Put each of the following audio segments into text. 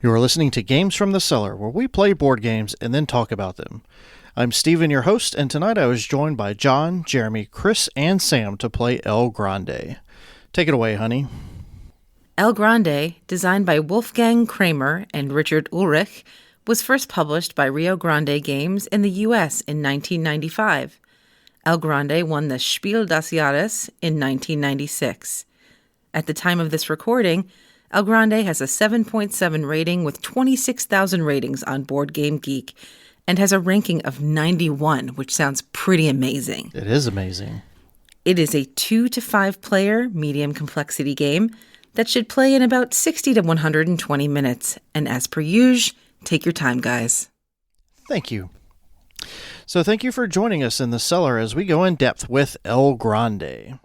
You are listening to Games from the Cellar, where we play board games and then talk about them. I'm Steven, your host, and tonight I was joined by John, Jeremy, Chris, and Sam to play El Grande. Take it away, honey. El Grande, designed by Wolfgang Kramer and Richard Ulrich, was first published by Rio Grande Games in the U.S. in 1995. El Grande won the Spiel des Jahres in 1996. At the time of this recording, El Grande has a 7.7 rating with 26,000 ratings on Board Game Geek and has a ranking of 91, which sounds pretty amazing. It is amazing. It is a 2 to 5 player medium complexity game that should play in about 60 to 120 minutes. And as per usual, take your time, guys. Thank you. So thank you for joining us in the cellar as we go in depth with El Grande.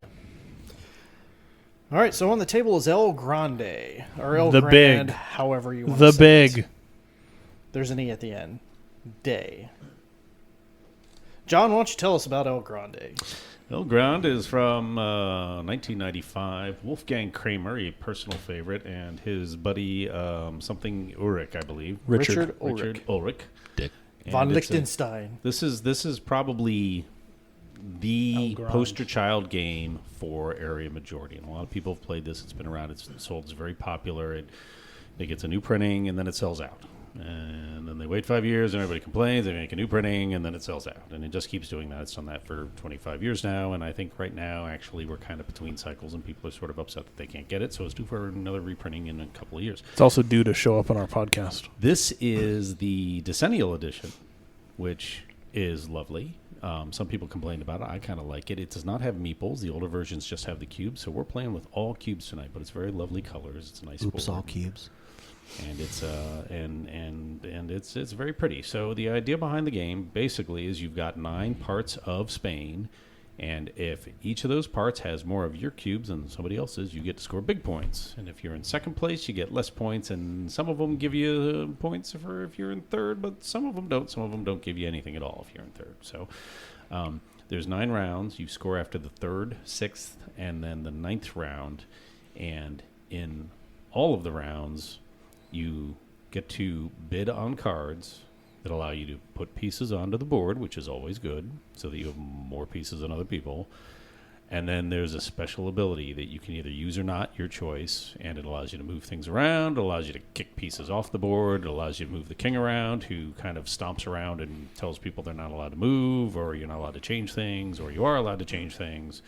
All right, so on the table is El Grande, or El Grande, however you want to say it. There's an E at the end. Day. John, why don't you tell us about El Grande? El Grande is from 1995. Wolfgang Kramer, a personal favorite, and his buddy, something Ulrich, I believe. Richard Ulrich. Dick. Von Liechtenstein. This is probably the poster child game for area majority, and a lot of people have played this. It's been around. It's sold. It's very popular. It gets a new printing, and then it sells out. And then they wait 5 years, and everybody complains. They make a new printing, and then it sells out. And it just keeps doing that. It's done that for 25 years now, and I think right now, actually, we're kind of between cycles, and people are sort of upset that they can't get it, so it's due for another reprinting in a couple of years. It's also due to show up on our podcast. This is the decennial edition, which is lovely. Some people complained about it. I kind of like it. It does not have meeples. The older versions just have the cubes, so we're playing with all cubes tonight, but it's very lovely colors. It's a nice board. All cubes. And it's and it's very pretty. So the idea behind the game basically is you've got 9 parts of Spain, and if each of those parts has more of your cubes than somebody else's, you get to score big points. And if you're in second place, you get less points, and some of them give you points for if you're in third, but some of them don't. Some of them don't give you anything at all if you're in third. So there's 9 rounds. You score after the 3rd, 6th, and then the 9th round. And in all of the rounds, you get to bid on cards that allow you to put pieces onto the board, which is always good, so that you have more pieces than other people. And then there's a special ability that you can either use or not, your choice, and it allows you to move things around, it allows you to kick pieces off the board, it allows you to move the king around, who kind of stomps around and tells people they're not allowed to move, or you're not allowed to change things, or you are allowed to change things.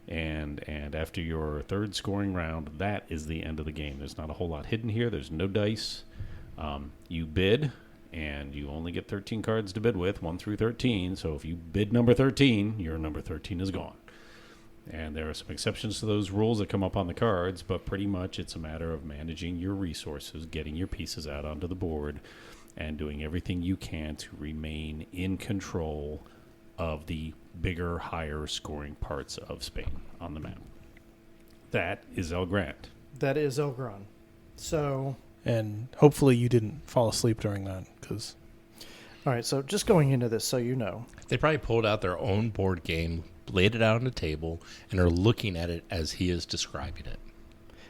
And after your 3rd scoring round, that is the end of the game. There's not a whole lot hidden here. There's no dice. You bid, and you only get 13 cards to bid with, 1 through 13. So if you bid number 13, your number 13 is gone. And there are some exceptions to those rules that come up on the cards, but pretty much it's a matter of managing your resources, getting your pieces out onto the board, and doing everything you can to remain in control of the bigger, higher scoring parts of Spain on the map. That is El Grande. That is El Grande. So... And hopefully you didn't fall asleep during that, because... All right, so just going into this so you know. They probably pulled out their own board game, laid it out on the table, and are looking at it as he is describing it.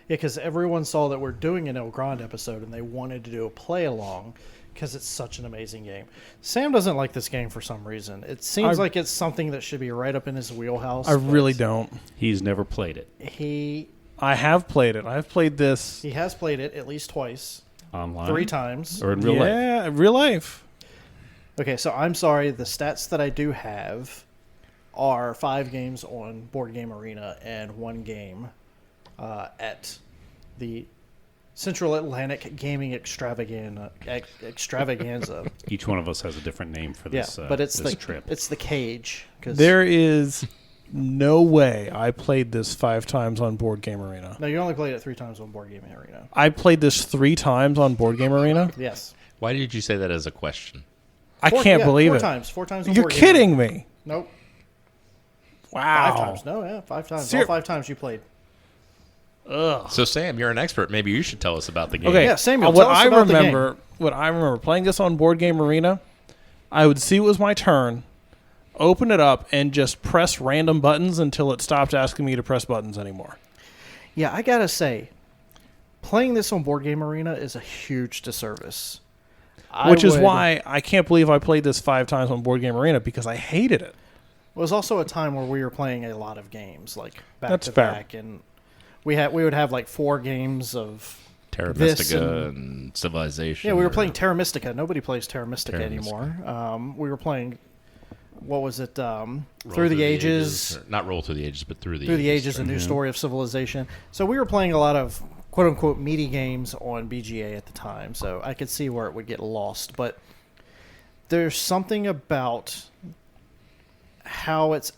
Yeah, because everyone saw that we're doing an El Grande episode, and they wanted to do a play-along, because it's such an amazing game. Sam doesn't like this game for some reason. It seems like it's something that should be right up in his wheelhouse. I really don't. He's never played it. I have played it. I've played this. He has played it at least twice. Online? 3 times. Or in real life? Yeah, real life. Okay, so I'm sorry. The stats that I do have are 5 games on Board Game Arena and 1 game at the Central Atlantic Gaming Extravaganza. Each one of us has a different name for this, but it's this the trip. It's the cage. There is no way I played this 5 times on Board Game Arena. No, you only played it 3 times on Board Game Arena. I played this 3 times on Board Game Arena? Yes. Why did you say that as a question? I can't believe 4 it. Times. 4 times on You're Board Game kidding Arena. me. Nope. Wow. 5 times. No, yeah, 5 times. All 5 times you played. Ugh. So, Sam, you're an expert. Maybe you should tell us about the game. Okay. Yeah, Samuel, what tell us I about the remember, what I remember playing this on Board Game Arena, I would see it was my turn, open it up, and just press random buttons until it stopped asking me to press buttons anymore. Yeah, I gotta say, playing this on Board Game Arena is a huge disservice. Which is why I can't believe I played this 5 times on Board Game Arena, because I hated it. It was also a time where we were playing a lot of games, like back That's to fair. back, and we would have like 4 games of Terra this Mystica and Civilization. Yeah, we were or- playing Terra Mystica. Nobody plays Terra Mystica Terra anymore. We were playing, what was it? Roll Through the Ages. or not Roll Through the Ages, but Through the Through Ages. the Ages, a new story of civilization. So we were playing a lot of quote unquote meaty games on BGA at the time. So I could see where it would get lost, but there's something about how it's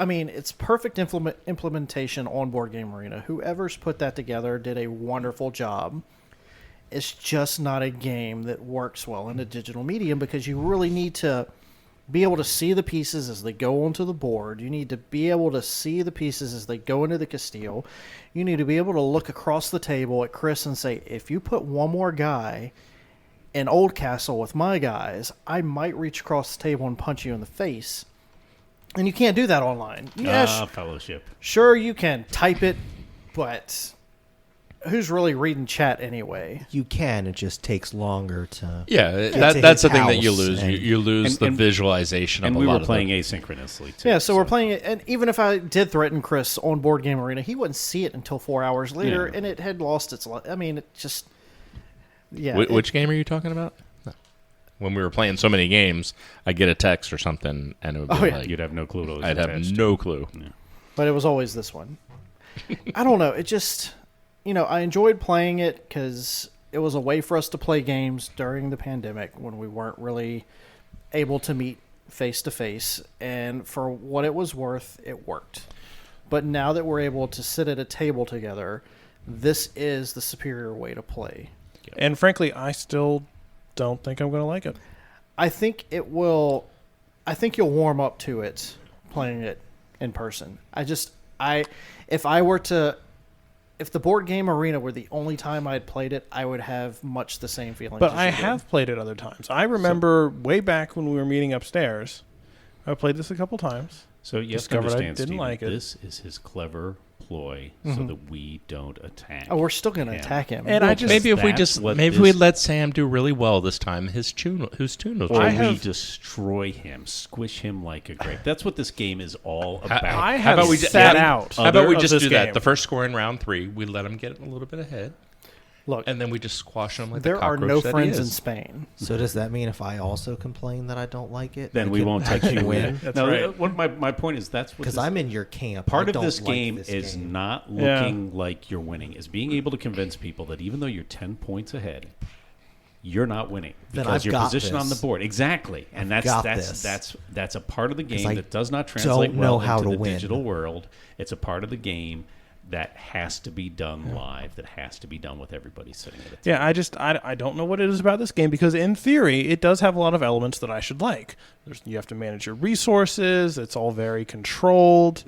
perfect implementation on Board Game Arena. Whoever's put that together did a wonderful job. It's just not a game that works well in a digital medium, because you really need to be able to see the pieces as they go onto the board. You need to be able to see the pieces as they go into the Castile. You need to be able to look across the table at Chris and say, if you put one more guy in Oldcastle with my guys, I might reach across the table and punch you in the face. And you can't do that online. Yeah, Fellowship. sure you can type it, but who's really reading chat anyway? You can. It just takes longer to. Yeah, to that's the his thing that you house lose. and- You lose the and- visualization And of we a lot were of playing the, asynchronously, too. Yeah, so we're playing it, and even if I did threaten Chris on Board Game Arena, he wouldn't see it until 4 hours later, Yeah. and it had lost its. It just. Yeah. Which game are you talking about? When we were playing so many games, I'd get a text or something, and it would be Oh, yeah. like, You'd have no clue what it was I'd have attached to. no clue. But it was always this one. I don't know. It just, I enjoyed playing it because it was a way for us to play games during the pandemic when we weren't really able to meet face to face. And for what it was worth, it worked. But now that we're able to sit at a table together, this is the superior way to play. And frankly, I still don't think I'm going to like it. I think it will. I think you'll warm up to it playing it in person. If the Board Game Arena were the only time I'd played it, I would have much the same feeling. But I have played it other times. I remember way back when we were meeting upstairs, I played this a couple times. So you have to Discovered I understand, didn't Stephen, like it. this is his clever ploy so that we don't attack. Oh, we're still going to him. attack him. And I just Maybe if we that's just what maybe we this- let Sam do really well this time. Whose tune was Or I we have- destroy him, squish him like a grape. That's what this game is all about. I How have about we sat yeah, out. How about we of just this do that? game. The first score in round 3, we let him get a little bit ahead, Look, and then we just squash him like there the are cockroach no that he friends in is. Spain. So does that mean if I also complain that I don't like it, then I we can- won't I take can you win? That's no, right. What my point is, that's what Because this- I'm in your camp. part I of don't this like game this is game. not Yeah. looking like you're winning. Is being able to convince people that even though you're 10 points ahead, you're not winning Then because I've your got position on the this. board. Exactly, and that's got that's this. that's a part of the game I that does not translate don't well know how into to the win. digital world. It's a part of the game that has to be done live. That has to be done with everybody sitting at a table. Yeah, I don't know what it is about this game, because in theory it does have a lot of elements that I should like. You have to manage your resources. It's all very controlled.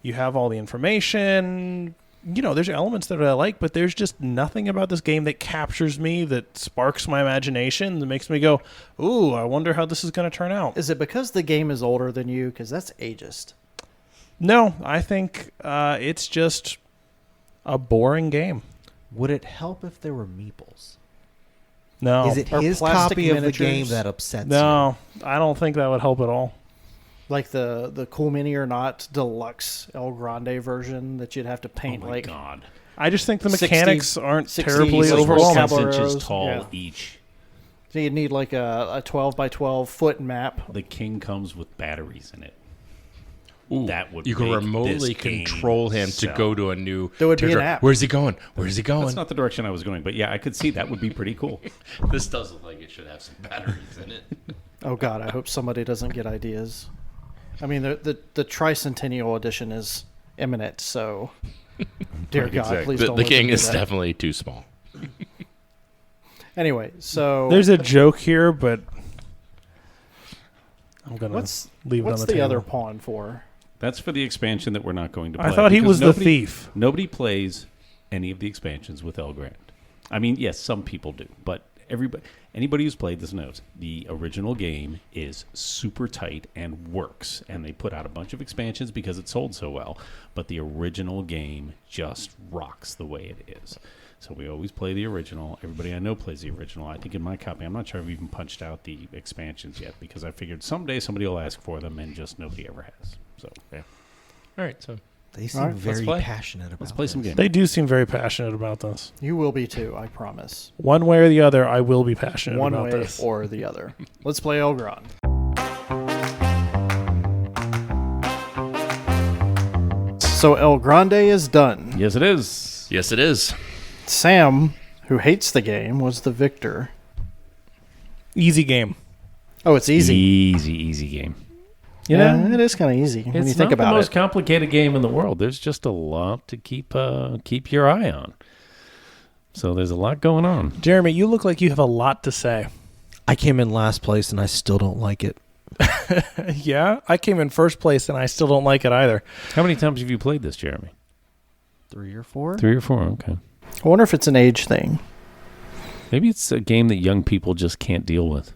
You have all the information. There's elements that I like, but there's just nothing about this game that captures me, that sparks my imagination, that makes me go, ooh, I wonder how this is going to turn out. Is it because the game is older than you? Because that's ageist. No, I think it's just a boring game. Would it help if there were meeples? No. Is it Or his plastic copy of the miniatures? game that upsets you? No, I don't think that would help at all. Like the Cool Mini or Not Deluxe El Grande version that you'd have to Oh paint my like god! I just think the 60 mechanics aren't 60 terribly like overwhelming. Caballeros. 6 inches tall Yeah. each. So you'd need like a 12 by 12 foot map. The king comes with batteries in it. Ooh, That would you can make remotely this game control him to sell. go to a new. There would be an territory. app. Where's he going? Where's he going? That's not the direction I was going, but yeah, I could see that would be pretty cool. This does look like it should have some batteries in it. Oh God, I hope somebody doesn't get ideas. I mean, the tricentennial edition is imminent, so dear Right, God, exactly. please The, don't. the let them king do is that. definitely too small. Anyway, so There's a joke here, but I'm gonna what's leave it what's on the the table. other pawn for? That's for the expansion that we're not going to play. I thought he because was the nobody- thief. Nobody plays any of the expansions with El Grande. I mean, yes, some people do, but anybody who's played this knows the original game is super tight and works. And they put out a bunch of expansions because it sold so well, but the original game just rocks the way it is. So we always play the original. Everybody I know plays the original. I think in my copy, I'm not sure I've even punched out the expansions yet because I figured someday somebody will ask for them and just nobody ever has. So Yeah. All right, so They seem right, very play. passionate about let's play some this. games. They do seem very passionate about this. You will be too, I promise. One way or the other, I will be passionate One about way this. or the other. Let's play El Grande. So El Grande is done. Yes, it is. Yes, it is. Sam, who hates the game, was the victor. Easy game. Oh, it's easy. Easy game. Yeah, it is kind of easy when you It's think not about the most it. complicated game in the world. There's just a lot to keep your eye on. So there's a lot going on. Jeremy, you look like you have a lot to say. I came in last place and I still don't like it. Yeah, I came in first place and I still don't like it either. How many times have you played this, Jeremy? 3 or 4? 3 or 4. Okay. I wonder if it's an age thing. Maybe it's a game that young people just can't deal with.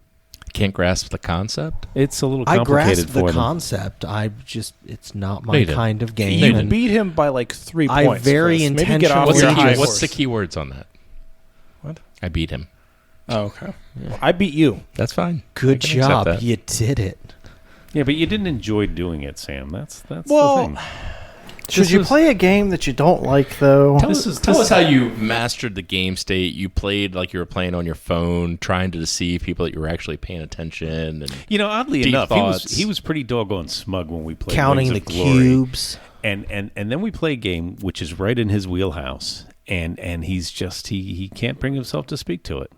Can't grasp the concept. It's a little I complicated grasp for the them. concept. it's not No, my you didn't. kind of game. You and beat him by like 3 I points. very Chris. Maybe get off intentionally- your What's high the What's the horse. key words on that? What? I beat him. Oh, okay. Well, I beat you. That's fine. Good I can accept job. that. You did it. Yeah, but you didn't enjoy doing it, Sam. That's Well, the thing. Should you play a game that you don't like, though? Tell us how you mastered the game state. You played like you were playing on your phone, trying to deceive people that you were actually paying attention. And You know, oddly Deep enough, thoughts. he was pretty doggone smug when we played Counting Wings the of Glory. cubes. And then we play a game which is right in his wheelhouse, and he's just he can't bring himself to speak to it.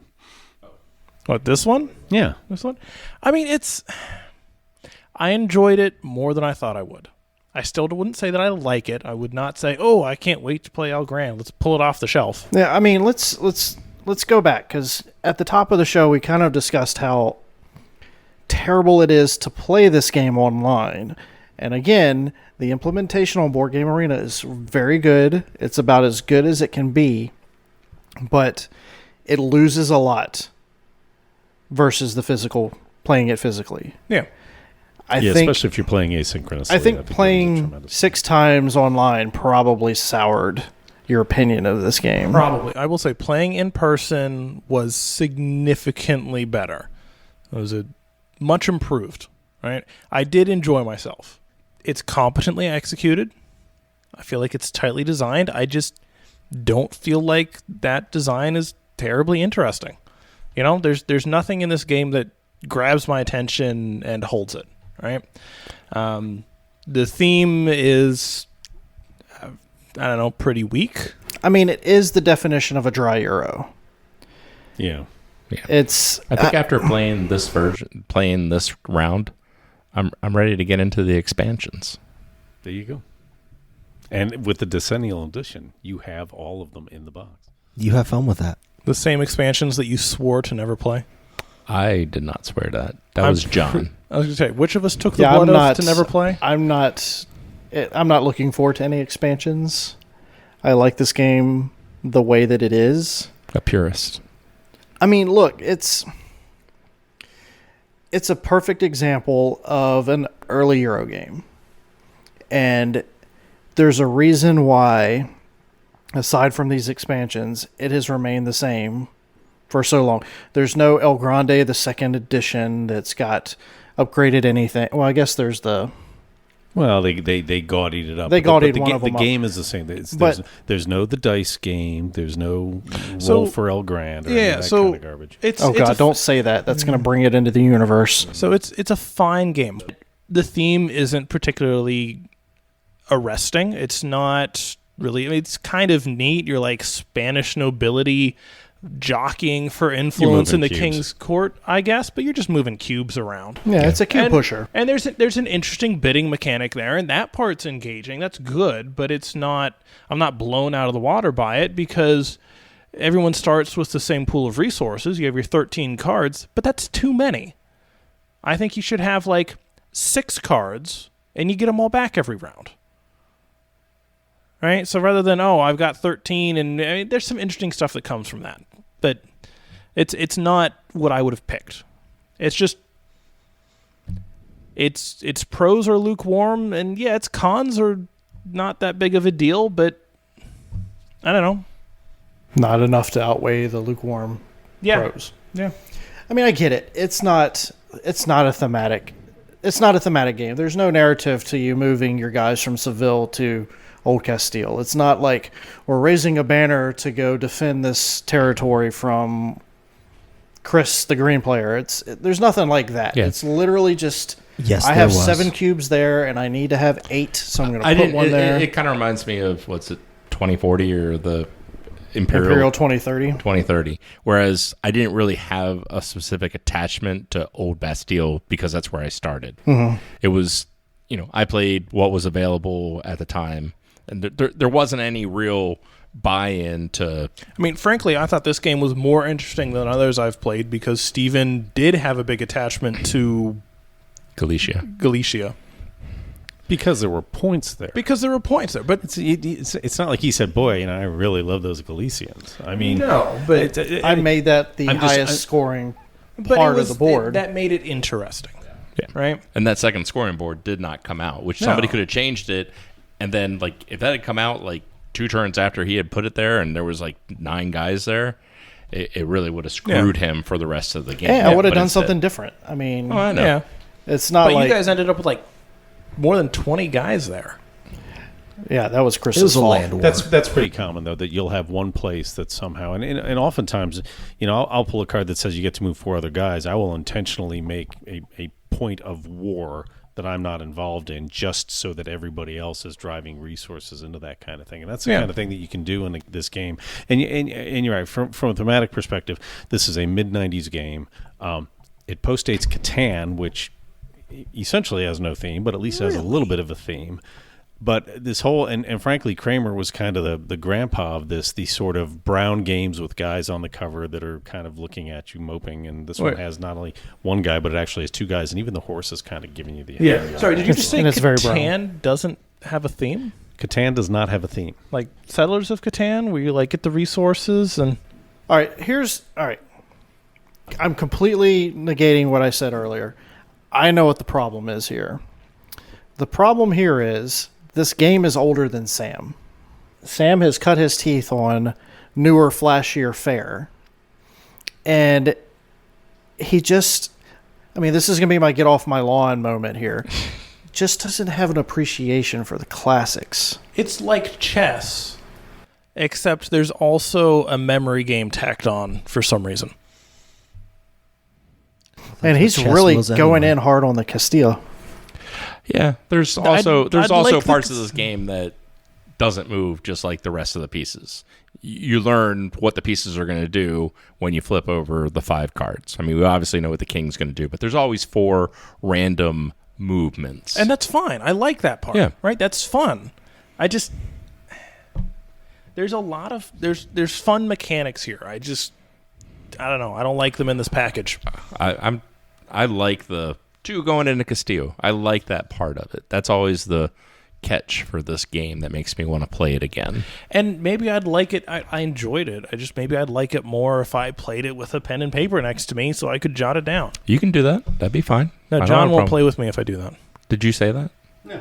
What, this one? Yeah, This one? I mean, I enjoyed it more than I thought I would. I still wouldn't say that I like it. I would not say, "Oh, I can't wait to play El Grande. Let's pull it off the shelf." Yeah, I mean, let's go back because at the top of the show we kind of discussed how terrible it is to play this game online. And again, the implementation on Board Game Arena is very good. It's about as good as it can be, but it loses a lot versus the physical playing it physically. Yeah. I yeah, think especially if you're playing asynchronously. I think it was a playing tremendous- 6 times online probably soured your opinion of this game. Probably. I will say playing in person was significantly better. It was much improved, right? I did enjoy myself. It's competently executed. I feel like it's tightly designed. I just don't feel like that design is terribly interesting. You know, there's nothing in this game that grabs my attention and holds it, right? The theme is, I don't know, pretty weak. I mean, it is the definition of a dry Euro. Yeah. It's I think after playing this round, I'm ready to get into the expansions. There you go. And with the Decennial Edition, you have all of them in the box. You have fun with that. The same expansions that you swore to never play. I did not swear to that. That was John. I was going to say, which of us took the Yeah, blood I'm oath not- to never play? I'm not looking forward to any expansions. I like this game the way that it is. A purist. I mean, look, it's a perfect example of an early Euro game. And there's a reason why, aside from these expansions, it has remained the same for so long. There's no El Grande, the second edition, that's got upgraded anything. Well, I guess there's the... Well, they gaudied it up. They but gaudied one of them The up. game is the same. But- There's no the dice game. There's no So- roll for El Grande or any Yeah, of that so kind of garbage. it's Oh, it's God, a don't say that. That's going to bring it into the universe. So it's a fine game. The theme isn't particularly arresting. It's not really. I mean, it's kind of neat. You're like Spanish nobility jockeying for influence in the moving cubes. king's court, I guess. But you're just moving cubes around. Yeah, it's a cube pusher. And there's an interesting bidding mechanic there, and that part's engaging. That's good, but it's not. I'm not blown out of the water by it because everyone starts with the same pool of resources. You have your 13 cards, but that's too many. I think you should have like 6 cards, and you get them all back every round. Right? So rather than, I've got 13, and I mean, there's some interesting stuff that comes from that. But it's not what I would have picked. It's just its pros are lukewarm, and yeah, its cons are not that big of a deal, but I don't know. Not enough to outweigh the lukewarm pros. Yeah. I mean, I get it. It's not a thematic. It's not a thematic game. There's no narrative to you moving your guys from Seville to Old Castile. It's not like we're raising a banner to go defend this territory from Chris, the green player. There's nothing like that. Yeah. It's literally just Yes, I there have was. 7 cubes there, and I need to have 8, so I'm going to put one there. It kind of reminds me of, what's it, 2040 or the Imperial 2030. 2030. Whereas I didn't really have a specific attachment to Old Bastille because that's where I started. Mm-hmm. It was, I played what was available at the time, and there wasn't any real buy-in to. I mean, frankly, I thought this game was more interesting than others I've played because Steven did have a big attachment to Galicia. Because there were points there. Because there were points there. But It's not like he said, boy, I really love those Galicians. I mean, no, but I made that the I'm just- highest scoring but part it was, of the board. that made it interesting. Yeah. Right? And that second scoring board did not come out, which No. somebody could have changed it. And then, if that had come out, 2 turns after he had put it there and there was, 9 guys there, it really would have screwed him for the rest of the game. I would have But done instead- something different. I mean, Oh, I know. Yeah. it's not But like you guys ended up with, more than 20 guys there. yeah, that was It Chris's was a fault. land war. That's pretty common, though, that you'll have one place that somehow, and oftentimes, I'll pull a card that says you get to move 4 other guys. I will intentionally make a point of war that I'm not involved in just so that everybody else is driving resources into that kind of thing. And that's the kind of thing that you can do in this game. And you're right, from a thematic perspective, this is a mid-90s game. It postdates Catan, which essentially has no theme, but at least has a little bit of a theme. But this whole, and frankly, Kramer was kind of the grandpa of this, these sort of brown games with guys on the cover that are kind of looking at you moping. And this one has not only one guy, but it actually has 2 guys. And even the horse is kind of giving you the idea. Sorry, did you just say And it's very brown. Catan doesn't have a theme? Catan does not have a theme. Like Settlers of Catan, where you get the resources and All right. I'm completely negating what I said earlier. I know what the problem is here. The problem here is this game is older than Sam. Sam has cut his teeth on newer, flashier fare. And he just, this is going to be my get off my lawn moment here. Just doesn't have an appreciation for the classics. it's like chess, except there's also a memory game tacked on for some reason. And he's chess really was going anyway. in hard on the Castilla. Yeah, there's I'd also like parts to- of this game that doesn't move just like the rest of the pieces. You learn what the pieces are going to do when you flip over the 5 cards. We obviously know what the king's going to do, but there's always 4 random movements. And that's fine. I like that part. Yeah. Right? That's fun. I just there's a lot of there's fun mechanics here. I don't know. I don't like them in this package. I like the 2 going into Castillo. I like that part of it. That's always the catch for this game that makes me want to play it again. And maybe I'd like it. I enjoyed it. Maybe I'd like it more if I played it with a pen and paper next to me so I could jot it down. You can do that. That'd be fine. No, I don't John have a won't problem. play with me if I do that. Did you say that? No.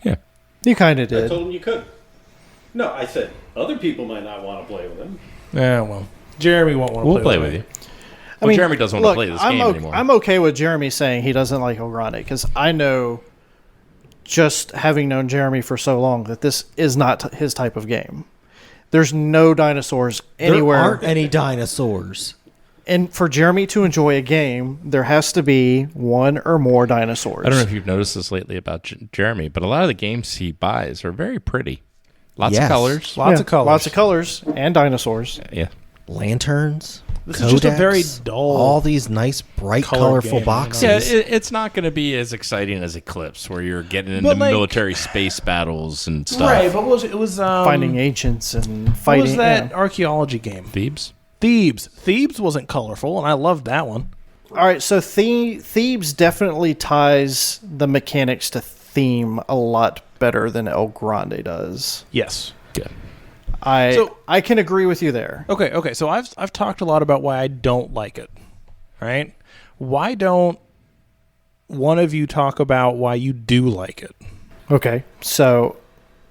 Yeah. You kind of did. him you could. No, I said other people might not want to play with him. Yeah, well, Jeremy won't want to We'll play with me. you. Well, Jeremy doesn't want to play this game anymore. I'm okay with Jeremy saying he doesn't like El Grande because I know, just having known Jeremy for so long, that this is not his type of game. There's no dinosaurs anywhere. There aren't any dinosaurs. And for Jeremy to enjoy a game, there has to be 1 or more dinosaurs. I don't know if you've noticed this lately about Jeremy, but a lot of the games he buys are very pretty. Lots of Yes. colors. Lots of colors. Lots of colors and dinosaurs. Yeah. Lanterns. This is just a very codex, dull, all these nice, bright, colored colorful game, you know? boxes. Yeah, it's not going to be as exciting as Eclipse, where you're getting into But, military space battles and stuff. right? But it was Finding agents and What fighting. was that yeah. archaeology game? Thebes? Thebes wasn't colorful, and I loved that one. All right, so Thebes definitely ties the mechanics to theme a lot better than El Grande does. Yes. Yeah. I can agree with you there. Okay. So I've talked a lot about why I don't like it. Right? Why don't one of you talk about why you do like it? Okay, so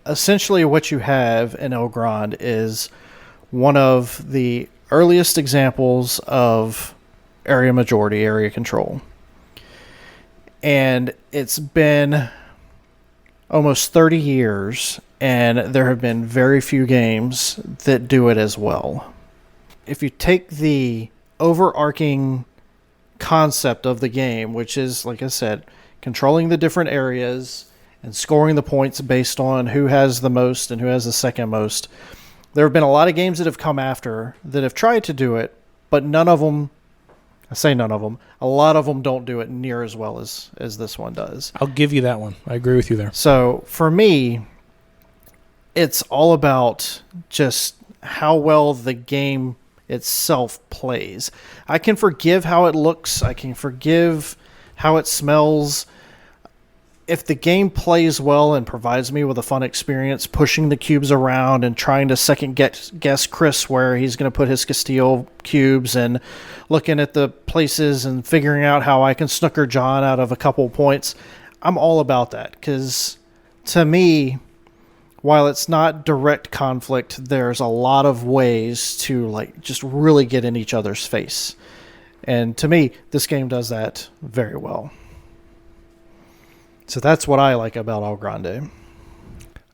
essentially what you have in El Grande is one of the earliest examples of area majority, area control. And it's been almost 30 years, and there have been very few games that do it as well. If you take the overarching concept of the game, which is, like I said, controlling the different areas and scoring the points based on who has the most and who has the second most, there have been a lot of games that have come after that have tried to do it, but none of them, I say none of them, a lot of them don't do it near as well as this one does. I'll give you that one. I agree with you there. So for me, it's all about just how well the game itself plays. I can forgive how it looks. I can forgive how it smells. If the game plays well and provides me with a fun experience, pushing the cubes around and trying to second guess Chris where he's going to put his Castile cubes, and looking at the places and figuring out how I can snooker John out of a couple points, I'm all about that. Because to me, while it's not direct conflict, there's a lot of ways to like just really get in each other's face. And to me, this game does that very well. So that's what I like about El Grande.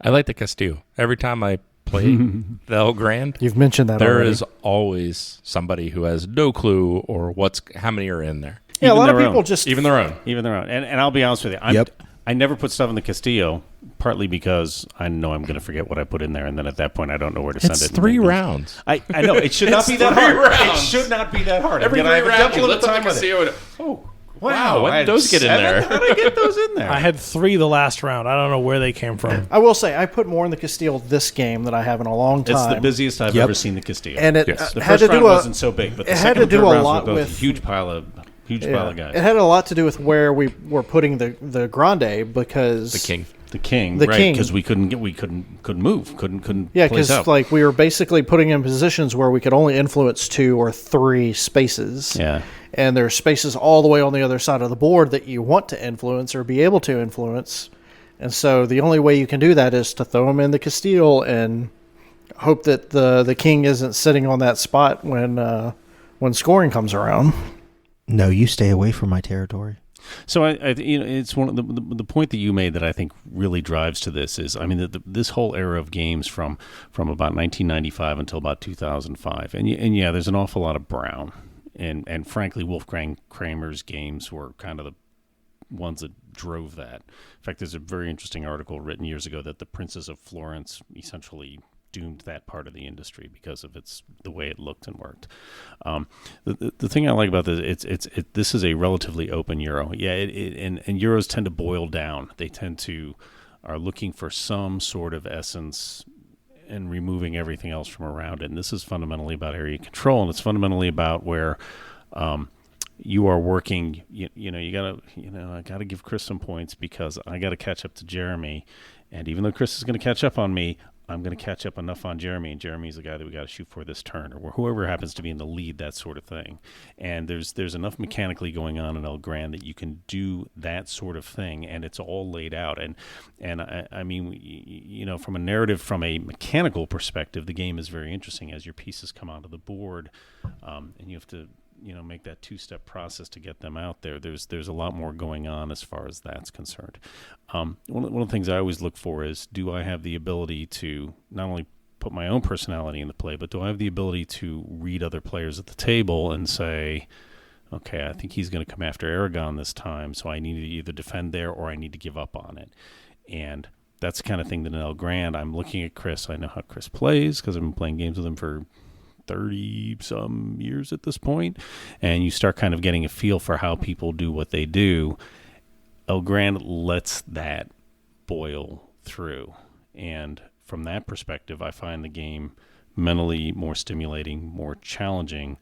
I like the Castillo. Every time I play the El Grande, You've mentioned that there already. is always somebody who has no clue or how many are in there. Yeah, a Even lot of their people own. just... Even their own. Even their own. And I'll be honest with you. I never put stuff in the Castillo, partly because I know I'm going to forget what I put in there, and then at that point I don't know where to send It's it. 3 rounds. I know. It should not be that three hard. rounds. It should not be that hard. Every And 3 I have a rounds, devil you of a lift up time the with it. Castillo. Oh, Wow. when I did those had get in 7? there? How did I get those in there? I had 3 the last round. I don't know where they came from. I will say, I put more in the Castile this game than I have in a long time. It's the busiest I've ever seen the Castillo. And it Yes. The had first to round do wasn't so big, but the it had second to do and third a rounds lot were both with- a huge pile of guys. It had a lot to do with where we were putting the Grande, because The king. The king, The right? king. Because we couldn't move, couldn't. Yeah, place because out. like we were basically putting in positions where we could only influence 2 or 3 spaces. Yeah. And there's spaces all the way on the other side of the board that you want to influence or be able to influence. And so the only way you can do that is to throw them in the Castile and hope that the king isn't sitting on that spot when scoring comes around. No, you stay away from my territory. So it's one of the point that you made that I think really drives to this is, I mean, this whole era of games from about 1995 until about 2005, and yeah, there's an awful lot of brown, and frankly, Wolfgang Kramer's games were kind of the ones that drove that. In fact, there's a very interesting article written years ago that the Princes of Florence essentially doomed that part of the industry because of the way it looked and worked. The thing I like about this, this is a relatively open Euro. Yeah, and Euros tend to boil down. They are looking for some sort of essence and removing everything else from around it. And this is fundamentally about area control, and it's fundamentally about where you are working. I gotta give Chris some points because I gotta catch up to Jeremy, and even though Chris is going to catch up on me, I'm going to catch up enough on Jeremy, and Jeremy's the guy that we got to shoot for this turn, or whoever happens to be in the lead, that sort of thing. And there's enough mechanically going on in El Grande that you can do that sort of thing, and it's all laid out. And I mean, from a narrative, from a mechanical perspective, the game is very interesting as your pieces come onto the board, and you have to make that 2-step process to get them out there. There's a lot more going on as far as that's concerned. One of the things I always look for is, do I have the ability to not only put my own personality into play, but do I have the ability to read other players at the table and say, okay, I think he's going to come after Aragon this time, so I need to either defend there or I need to give up on it. And that's the kind of thing that in El Grande, I'm looking at Chris. I know how Chris plays because I've been playing games with him for 30-some years at this point, and you start kind of getting a feel for how people do what they do. El Grande lets that boil through, and from that perspective, I find the game mentally more stimulating, more challenging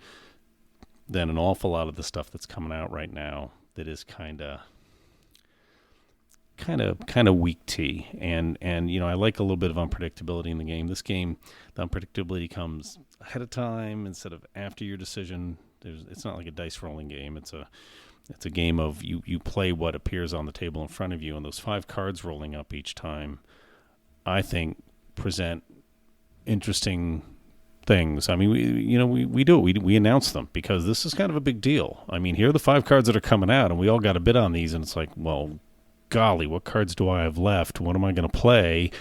than an awful lot of the stuff that's coming out right now that is kind of weak tea, and I like a little bit of unpredictability in the game. This game, the unpredictability comes ahead of time instead of after your decision. It's not like a dice rolling game. It's a game of you play what appears on the table in front of you, and those 5 cards rolling up each time, I think, present interesting things. I mean, we do it. We announce them because this is kind of a big deal. I mean, here are the 5 cards that are coming out, and we all got a bid on these, and it's like, well, golly, what cards do I have left? What am I going to play?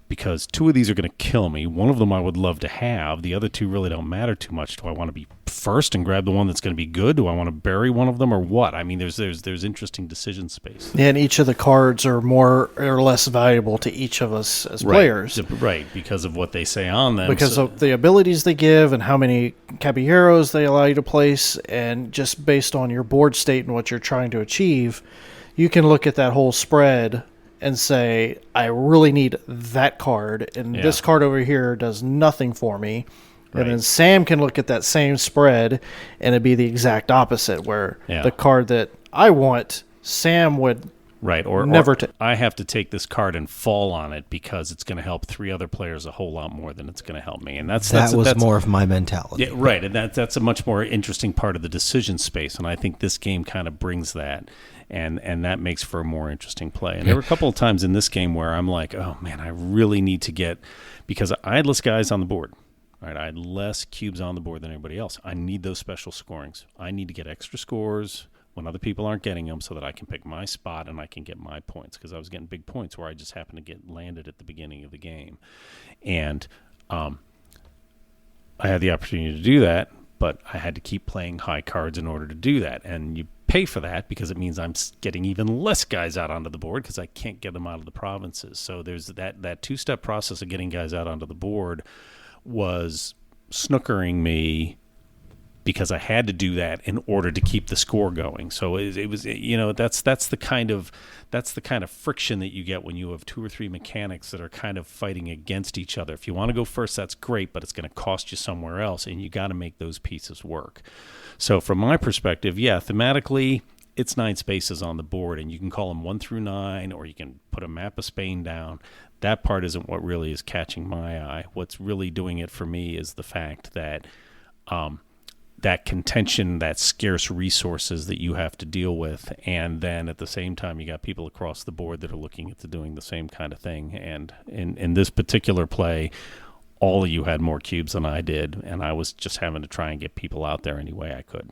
Because 2 of these are going to kill me. One of them I would love to have. The other 2 really don't matter too much. Do I want to be first and grab the one that's going to be good? Do I want to bury one of them or what? I mean, there's interesting decision space. Yeah, and each of the cards are more or less valuable to each of us as players. Right, because of what they say on them. Because of the abilities they give and how many caballeros they allow you to place, and just based on your board state and what you're trying to achieve, you can look at that whole spread and say, I really need that card, and this card over here does nothing for me. Right. And then Sam can look at that same spread, and it'd be the exact opposite, where the card that I want, Sam would never take. I have to take this card and fall on it because it's going to help 3 other players a whole lot more than it's going to help me. And that's more of my mentality. Yeah, right, and that's a much more interesting part of the decision space, and I think this game kind of brings that. And that makes for a more interesting play. And there were a couple of times in this game where I'm like, oh, man, I really need to get – because I had less guys on the board. Right? I had less cubes on the board than anybody else. I need those special scorings. I need to get extra scores when other people aren't getting them so that I can pick my spot and I can get my points, because I was getting big points where I just happened to get landed at the beginning of the game. And I had the opportunity to do that, but I had to keep playing high cards in order to do that. And you pay for that because it means I'm getting even less guys out onto the board because I can't get them out of the provinces. So there's that 2-step process of getting guys out onto the board was snookering me because I had to do that in order to keep the score going. So it was that's the kind of friction that you get when you have 2 or 3 mechanics that are kind of fighting against each other. If you want to go first, that's great, but it's going to cost you somewhere else, and you got to make those pieces work. So from my perspective, thematically, it's 9 spaces on the board, and you can call them 1 through 9, or you can put a map of Spain down. That part isn't what really is catching my eye. What's really doing it for me is the fact that that contention, that scarce resources that you have to deal with, and then at the same time you got people across the board that are looking at doing the same kind of thing. And in this particular play, all of you had more cubes than I did, and I was just having to try and get people out there any way I could.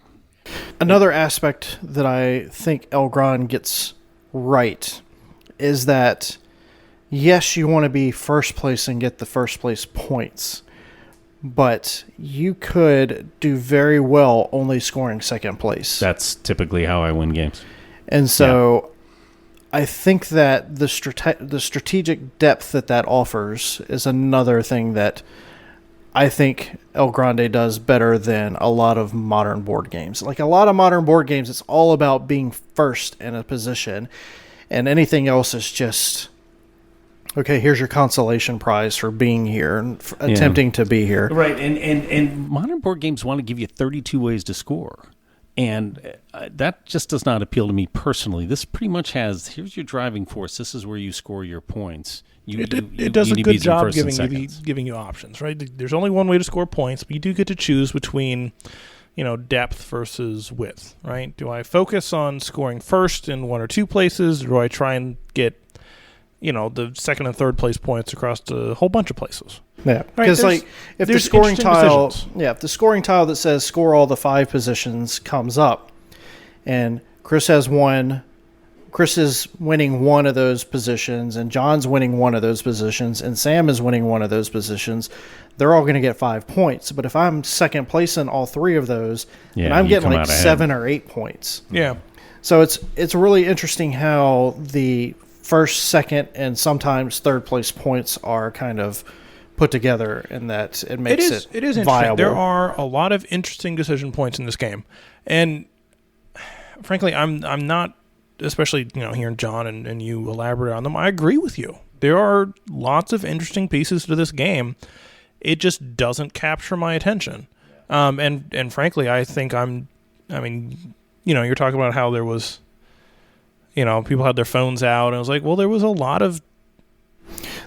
Another aspect that I think El Grande gets right is that, yes, you want to be first place and get the first place points, but you could do very well only scoring second place. That's typically how I win games. And so I think that the strategic depth that offers is another thing that I think El Grande does better than a lot of modern board games. Like a lot of modern board games, it's all about being first in a position, and anything else is just, okay, here's your consolation prize for being here and attempting to be here. Right, and modern board games want to give you 32 ways to score. And that just does not appeal to me personally. This pretty much has, here's your driving force. This is where you score your points. It does a good job giving you options, right? There's only one way to score points, but you do get to choose between, depth versus width, right? Do I focus on scoring first in 1 or 2 places, or do I try and get, the second and third place points across a whole bunch of places? Yeah, because if the scoring tile, if the scoring tile that says score all the 5 positions comes up, and Chris has one, Chris is winning one of those positions, and John's winning one of those positions, and Sam is winning one of those positions, they're all going to get 5 points. But if I'm second place in all 3 of those, and I'm getting like 7 or 8 points. Yeah. So it's really interesting how the first, second, and sometimes third place points are kind of put together, in that it makes it is viable. There are a lot of interesting decision points in this game, and frankly, I'm not, especially hearing John and you elaborate on them. I agree with you. There are lots of interesting pieces to this game. It just doesn't capture my attention, and frankly, I think you're talking about how there was, people had their phones out, and I was like, well, there was a lot of.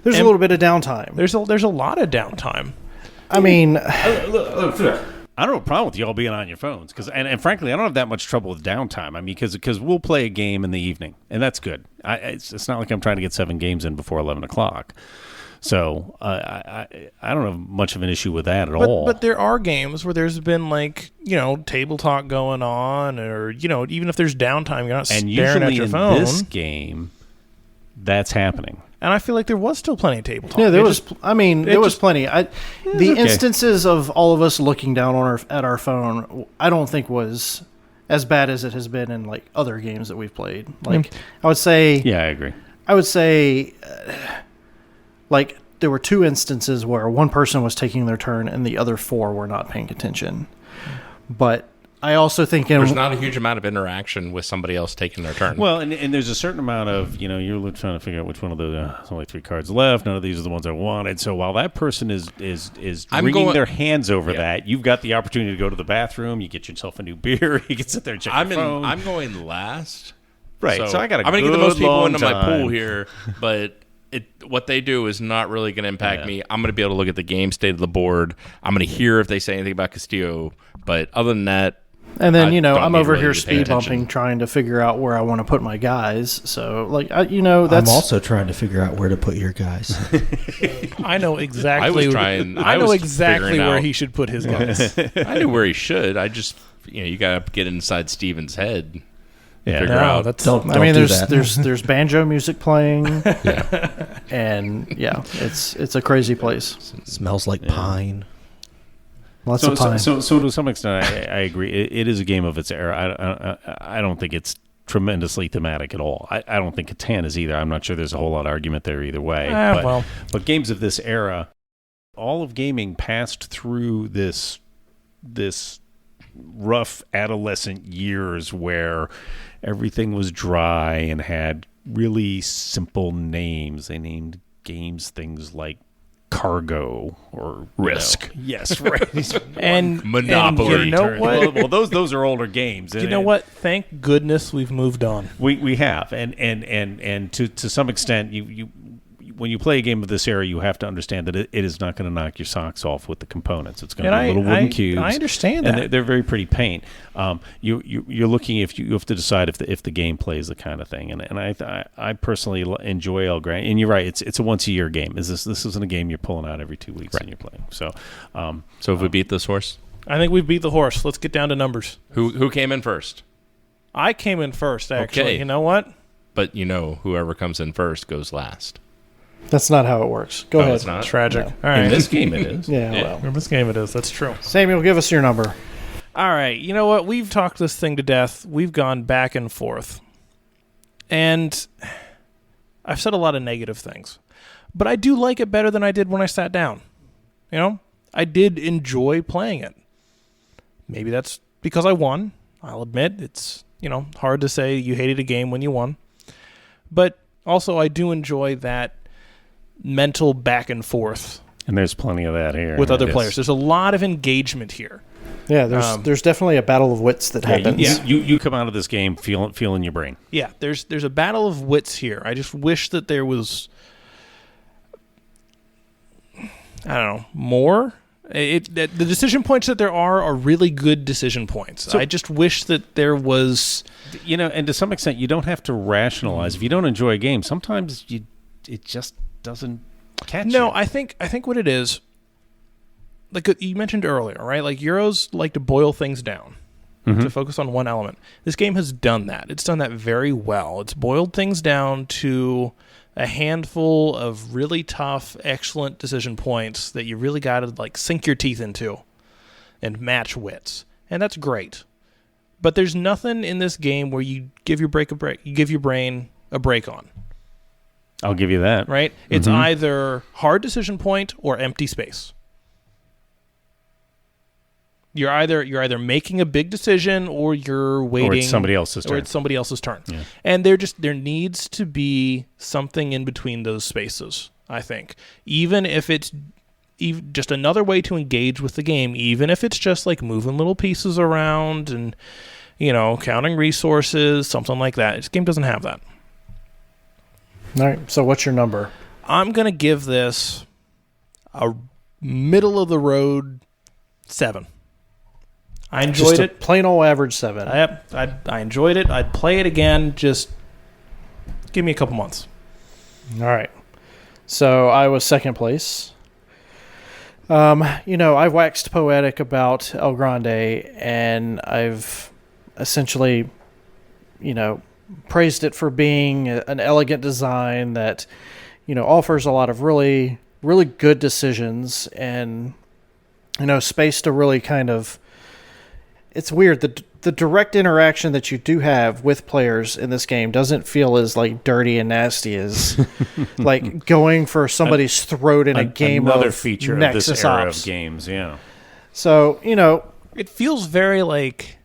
There's a little bit of downtime. There's a lot of downtime. I mean, I don't have a problem with you all being on your phones, and frankly, I don't have that much trouble with downtime. I mean, because we'll play a game in the evening, and that's good. It's not like I'm trying to get 7 games in before 11 o'clock. So I don't have much of an issue with that at all. But there are games where there's been table talk going on, or even if there's downtime, you're not and staring at usually your in phone. this game, that's happening. And I feel like there was still plenty of table talk. Yeah, there was. it was just- plenty. The okay. instances of all of us looking down on at our phone, I don't think was as bad as it has been in other games that we've played. I would say. Yeah, I agree. I would say, there were 2 instances where one person was taking their turn and the other 4 were not paying attention. But I also think There's not a huge amount of interaction with somebody else taking their turn. Well, and there's a certain amount of, you're trying to figure out which one of the, there's only 3 cards left. None of these are the ones I wanted. So while that person is wringing their hands over that, you've got the opportunity to go to the bathroom. You get yourself a new beer. You can sit there and check your phone. I'm going last. Right. So I got I'm going to get the most people into my time. pool here, but what they do is not really going to impact me. I'm going to be able to look at the game state of the board. I'm going to hear if they say anything about Castillo. But other than that, and then don't I'm need over really here to pay speed attention. bumping, trying to figure out where I want to put my guys. So that's I'm also trying to figure out where to put your guys. I know exactly. I was trying. I know exactly figuring where out- he should put his guys. I knew where he should. I just, you got to get inside Steven's head. Yeah. Figure No, out. that's Don't I mean, do there's that. there's banjo music playing, Yeah. and it's a crazy place. Smells like pine. Lots So, of pine. so to some extent, I agree. It is a game of its era. I don't think it's tremendously thematic at all. I don't think Catan is either. I'm not sure there's a whole lot of argument there either way. But games of this era, all of gaming passed through this rough adolescent years where everything was dry and had really simple names. They named games things like Cargo or Risk. Yes, right. and Monopoly. And you know what? well, those are older games. You know what? Thank goodness we've moved on. We have, and to some extent, you when you play a game of this era, you have to understand that it is not going to knock your socks off with the components. It's going to be little wooden cubes. I understand and that. they're very pretty paint. You're looking you have to decide if the game plays the kind of thing. And I personally enjoy El Grande. And you're right, it's a once a year game. This isn't a game you're pulling out every 2 weeks and you're playing. So So if we beat this horse, I think we've beat the horse. Let's get down to numbers. who came in first? I came in first, actually. Okay. You know what? But whoever comes in first goes last. That's not how it works. Go ahead. It's not. Tragic. No. All right. in this game, it is. Yeah, Yeah. well. In this game it is. That's true. Samuel, give us your number. All right. You know what? We've talked this thing to death. We've gone back and forth. And I've said a lot of negative things. But I do like it better than I did when I sat down. I did enjoy playing it. Maybe that's because I won. I'll admit it's, hard to say you hated a game when you won. But also I do enjoy that mental back and forth And there's plenty of that here. with other Yes. players. There's a lot of engagement here. Yeah, there's definitely a battle of wits that happens. You come out of this game feeling your brain. Yeah, there's a battle of wits here. I just wish that there was, more. The decision points that there are really good decision points. So- I just wish that there was. And to some extent, you don't have to rationalize. If you don't enjoy a game, sometimes it just doesn't catch you. No, I think what it is, like you mentioned earlier, right? Like Euros like to boil things down to focus on one element. This game has done that. It's done that very well. It's boiled things down to a handful of really tough, excellent decision points that you really got to sink your teeth into and match wits. And that's great. But there's nothing in this game where you give your brain a break on. I'll give you that. Right? It's either hard decision point or empty space. You're either making a big decision or you're waiting. Or it's somebody else's turn. Or it's somebody else's turn. Yeah. And there needs to be something in between those spaces, I think. Even if it's just another way to engage with the game, even if it's just moving little pieces around and, counting resources, something like that. This game doesn't have that. All right, so what's your number? I'm going to give this a middle of the road 7. I enjoyed Just a it. plain old average 7. I enjoyed it. I'd play it again. Just give me a couple months. All right. So I was second place. I've waxed poetic about El Grande, and I've essentially, praised it for being an elegant design that, offers a lot of really, really good decisions and, space to really kind of... It's weird. The direct interaction that you do have with players in this game doesn't feel as like dirty and nasty as like going for somebody's throat in a game another of feature Nexus of this era Ops. of games. Yeah. So It feels very like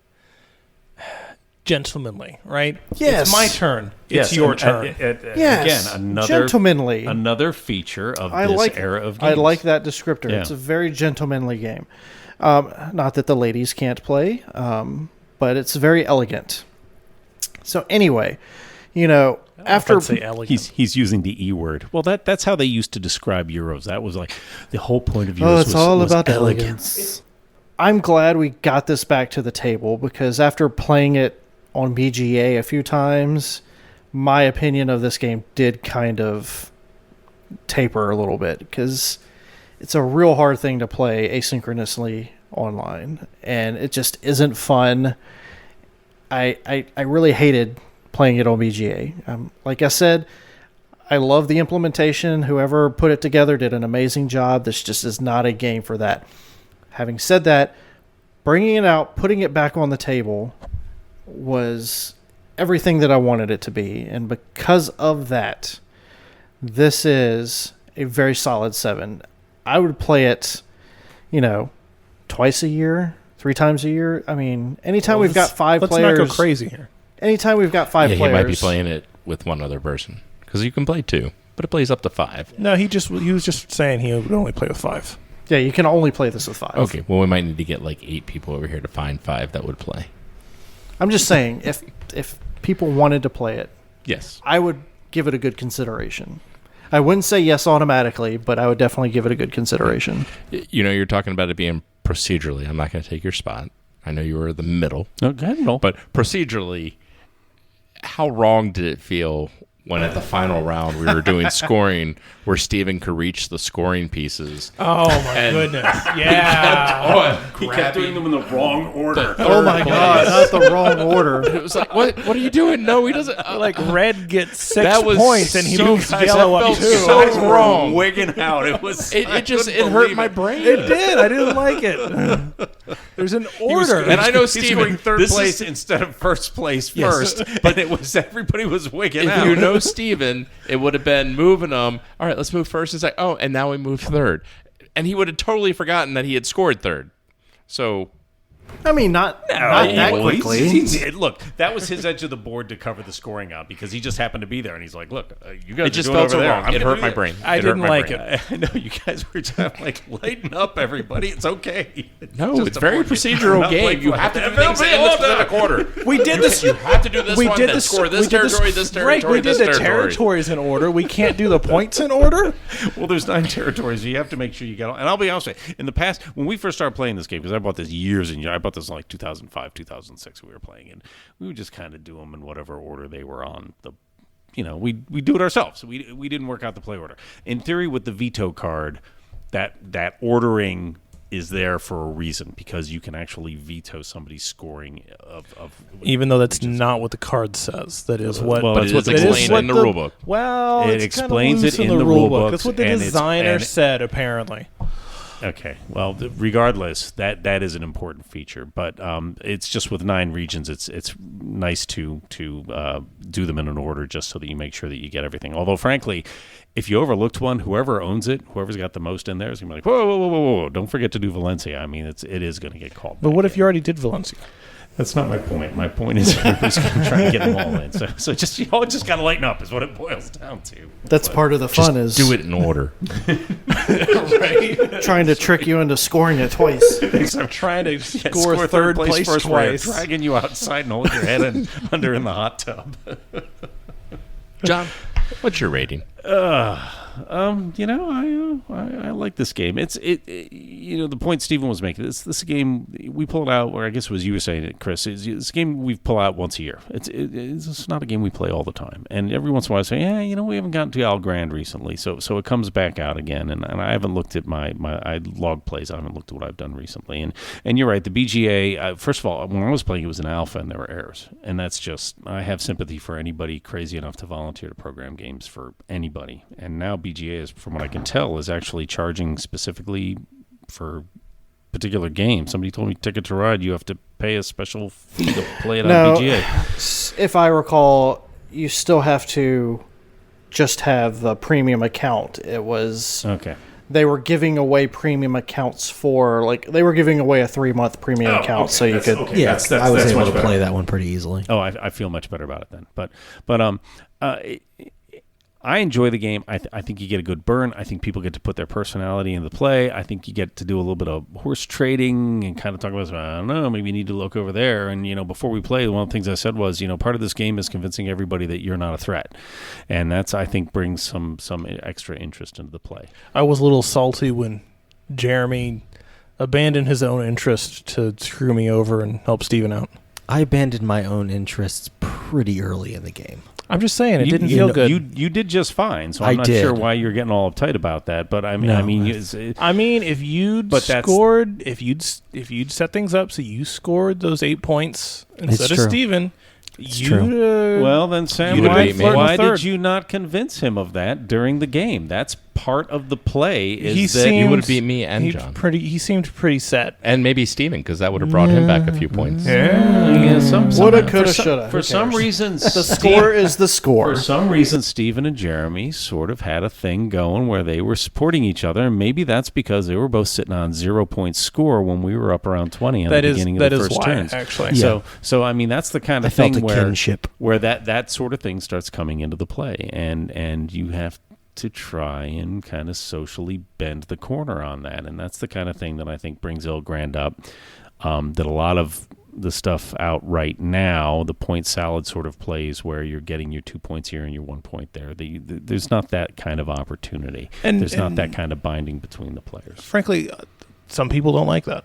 gentlemanly, right? Yes. It's my turn. Yes, It's your and- turn. Yes, again, another gentlemanly. another feature of this era of games. I like that descriptor. Yeah. It's a very gentlemanly game. Not that the ladies can't play, but it's very elegant. So anyway, after I'd say elegant. He's using the E word. Well, that's how they used to describe Euros. That was like the whole point of Euros. Oh, it's was, all was about elegance. elegance. I'm glad we got this back to the table because after playing it on BGA a few times, my opinion of this game did kind of taper a little bit because it's a real hard thing to play asynchronously online, and it just isn't fun. I really hated playing it on BGA. Like I said, I love the implementation. Whoever put it together did an amazing job. This just is not a game for that. Having said that, bringing it out, putting it back on the table was everything that I wanted it to be. And because of that, this is a very solid 7. I would play it, twice a year, 3 times a year. I mean, anytime we've got 5 Let's players. not go crazy here. Anytime we've got 5 Yeah, players. he might be playing it with one other person because you can play 2, but it plays up to 5. No, he was just saying he would only play with 5. Yeah, you can only play this with 5. Okay, well, we might need to get like 8 people over here to find 5 that would play. I'm just saying, if people wanted to play it, Yes. I would give it a good consideration. I wouldn't say yes automatically, but I would definitely give it a good consideration. You're talking about it being procedurally. I'm not going to take your spot. I know you were the middle. No, go ahead and roll. But procedurally, how wrong did it feel when at the final round we were doing scoring where Steven could reach the scoring pieces? Oh, my And goodness. Yeah. He kept doing them in the wrong order. Oh my God, not the wrong order. It was like, what are you doing? No, he doesn't. Like red gets 6 That was points and he so- moves guys, yellow that up felt 2. so wrong. Wigging out. It was. It hurt my brain. It did. I didn't like it. There's an order. And I know He's Steven. scoring third this place is- instead of first place Yes. first, but it was everybody was wigging If out. you know Steven, it would have been moving them. All right, let's move first. It's like, oh, and now we move third. And he would have totally forgotten that he had scored third. So, I mean, not that Well, quickly. look, that was his edge of the board to cover the scoring out because he just happened to be there, and he's like, "Look, you guys it just are doing felt so over there. wrong. I'm It gonna hurt do my this." brain. I It hurt didn't my like brain. it. I know you guys were just like, lighten up, everybody. It's okay. No, just it's a very board game. procedural Not game. like You what- have to do Everybody things in this hold on. specific order. We did this. You have to do this We one, did then this. score this we did territory, this Right, territory, we did this the territory. territories in order. We can't do the points in order. Well, there's 9 territories. You have to make sure you get all. And I'll be honest with you. In the past, when we first started playing this game, because I bought this years and years, I bought this in like 2005, 2006. We were playing in. We would just kind of do them in whatever order they were on. We do it ourselves. We didn't work out the play order. In theory, with the veto card, that ordering is there for a reason because you can actually veto somebody's scoring of Even though that's not what the card says. That is what. Well, But it's what's it is explained what in the rule book. Well, It it's kinda explains loose it in the the rule rule book. books, That's what the and it's- designer and- said. Apparently. Okay, well, regardless, that is an important feature, but it's just with 9 regions, it's nice to do them in an order just so that you make sure that you get everything. Although, frankly, if you overlooked one, whoever owns it, whoever's got the most in there is gonna be like, whoa, don't forget to do Valencia. I mean, it is going to get called. But back what if in. you already did Valencia? That's not my point. My point is everybody's going to try to get them all in. So just you all just got to lighten up is what it boils down to. That's part of the fun is Do it in order. trying to trick you into scoring it twice. I'm trying to Yeah, score third place first while twice. dragging you outside and holding your head under in the hot tub. John, what's your rating? I like this game. the point Stephen was making, this game, we pull it out, or I guess it was you were saying it, Chris, it's a game we pull out once a year. It's not a game we play all the time. And every once in a while I say, we haven't gotten to El Grande recently. So it comes back out again. And I haven't looked at my log plays. I haven't looked at what I've done recently. And you're right, the BGA, first of all, when I was playing, it was an alpha and there were errors. And that's just, I have sympathy for anybody crazy enough to volunteer to program games for anybody. And now BGA is, from what I can tell, is actually charging specifically for particular games. Somebody told me Ticket to Ride, you have to pay a special fee to play it on BGA. If I recall, you still have to just have the premium account. It was Okay. They were giving away premium accounts for they were giving away a 3-month premium account, so you could. Okay. Yeah, I was able to better. play that one pretty easily. Oh, I feel much better about it then. But I enjoy the game. I think you get a good burn. I think people get to put their personality into the play. I think you get to do a little bit of horse trading and kind of talk about, I don't know, maybe you need to look over there. And, before we play, one of the things I said was, part of this game is convincing everybody that you're not a threat. And that's, I think, brings some extra interest into the play. I was a little salty when Jeremy abandoned his own interest to screw me over and help Steven out. I abandoned my own interests pretty early in the game. I'm just saying, it didn't you feel know, good. You did just fine, so I'm I not did. sure why you're getting all uptight about that. But I mean, No. if you'd scored, if you'd set things up so you scored those 8 points instead of true. Steven, true. well, then Sam, You would've beat me. why third. did you not convince him of that during the game? That's part of the play. You would have beat me and John. He seemed pretty set. And maybe Steven, because that would have brought him back a few points. Woulda, coulda, shoulda. For Who some cares? reason, The score is the score. For some reason, Stephen and Jeremy sort of had a thing going where they were supporting each other, and maybe that's because they were both sitting on 0-point score when we were up around 20 on the beginning of the first turns. Actually. Yeah. So I mean, that's the kind I of felt thing a where kinship. that sort of thing starts coming into the play, and you have to try and kind of socially bend the corner on that, and that's the kind of thing that I think brings El Grande up. That a lot of the stuff out right now, the point salad sort of plays where you're getting your 2 points here and your 1 point there. There's not that kind of opportunity. There's not that kind of binding between the players. Frankly, some people don't like that.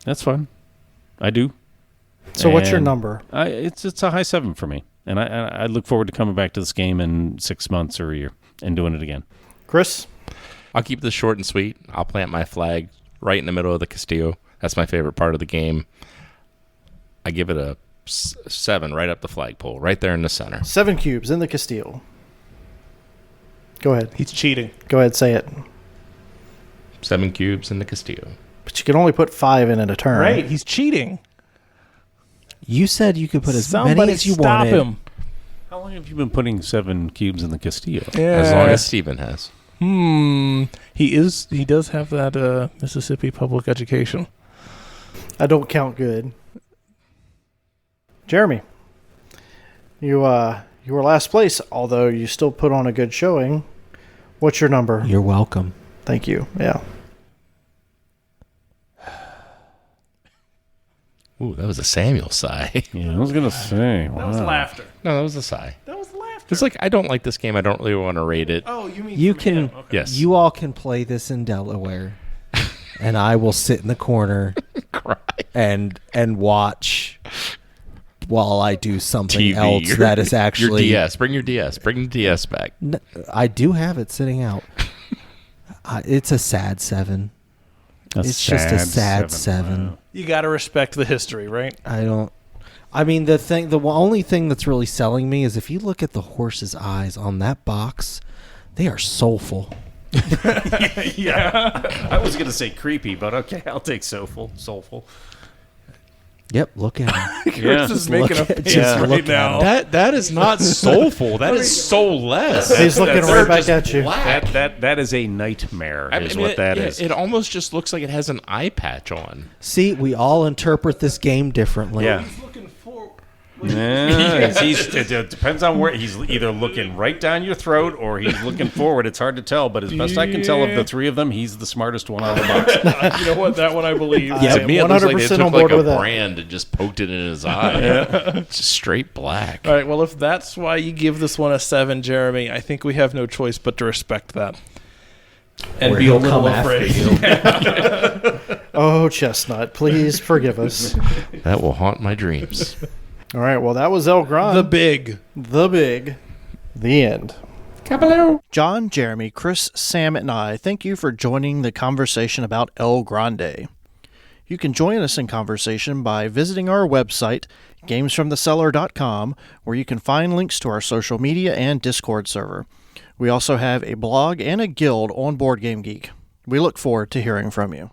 That's fine. I do. So what's your And number? It's a high 7 for me, and I look forward to coming back to this game in 6 months or a year and doing it again. Chris? I'll keep this short and sweet. I'll plant my flag right in the middle of the Castillo. That's my favorite part of the game. I give it a 7 right up the flagpole, right there in the center. 7 cubes in the Castile. Go ahead. He's cheating. Go ahead, say it. 7 cubes in the Castillo. But you can only put 5 in at a turn. Right, he's cheating. You said you could put as Somebody many as you stop wanted. him. How long have you been putting 7 cubes in the Castillo? As long as Steven has. He does have that Mississippi public education. I don't count good. Jeremy, you were last place, although you still put on a good showing. What's your number? You're welcome. Thank you. Yeah. Ooh, that was a Samuel sigh. Yeah, I was going to say. That was laughter. No, that was a sigh. That was laughter. It's like, I don't like this game. I don't really want to rate it. Oh, you mean You from can. him. Okay. Yes. You all can play this in Delaware, and I will sit in the corner Cry. and watch while I do something TV. else that is actually. Your DS. Bring your DS. Bring the DS back. I do have it sitting out. It's a sad 7. It's just a sad 7. Wow. You got to respect the history, right? I don't. I mean, the only thing that's really selling me is if you look at the horse's eyes on that box, they are soulful. Yeah. I was going to say creepy, but okay, I'll take soulful. Yep, look at them. Yeah. Chris is making a Look at- face just right look at now. That is not soulful. That is soulless. He's looking right back at you. That is a nightmare, is what that is. It almost just looks like it has an eye patch on. See, we all interpret this game differently. Yeah. Yeah, it depends on where he's either looking right down your throat or he's looking forward. It's hard to tell, but as best I can tell of the 3 of them, he's the smartest one out of the box. You know what? That one I believe. Yeah. To me, it looks like they 100% took on board like a with that. brand and just poked it in his eye. It's just straight black. All right, well, if that's why you give this one a 7, Jeremy, I think we have no choice but to respect that. And Where be a he'll little come after afraid. Oh, Chestnut, please forgive us. That will haunt my dreams. All right, well, that was El Grande. The big. The end. John, Jeremy, Chris, Sam, and I thank you for joining the conversation about El Grande. You can join us in conversation by visiting our website, gamesfromthecellar.com, where you can find links to our social media and Discord server. We also have a blog and a guild on Board Game Geek. We look forward to hearing from you.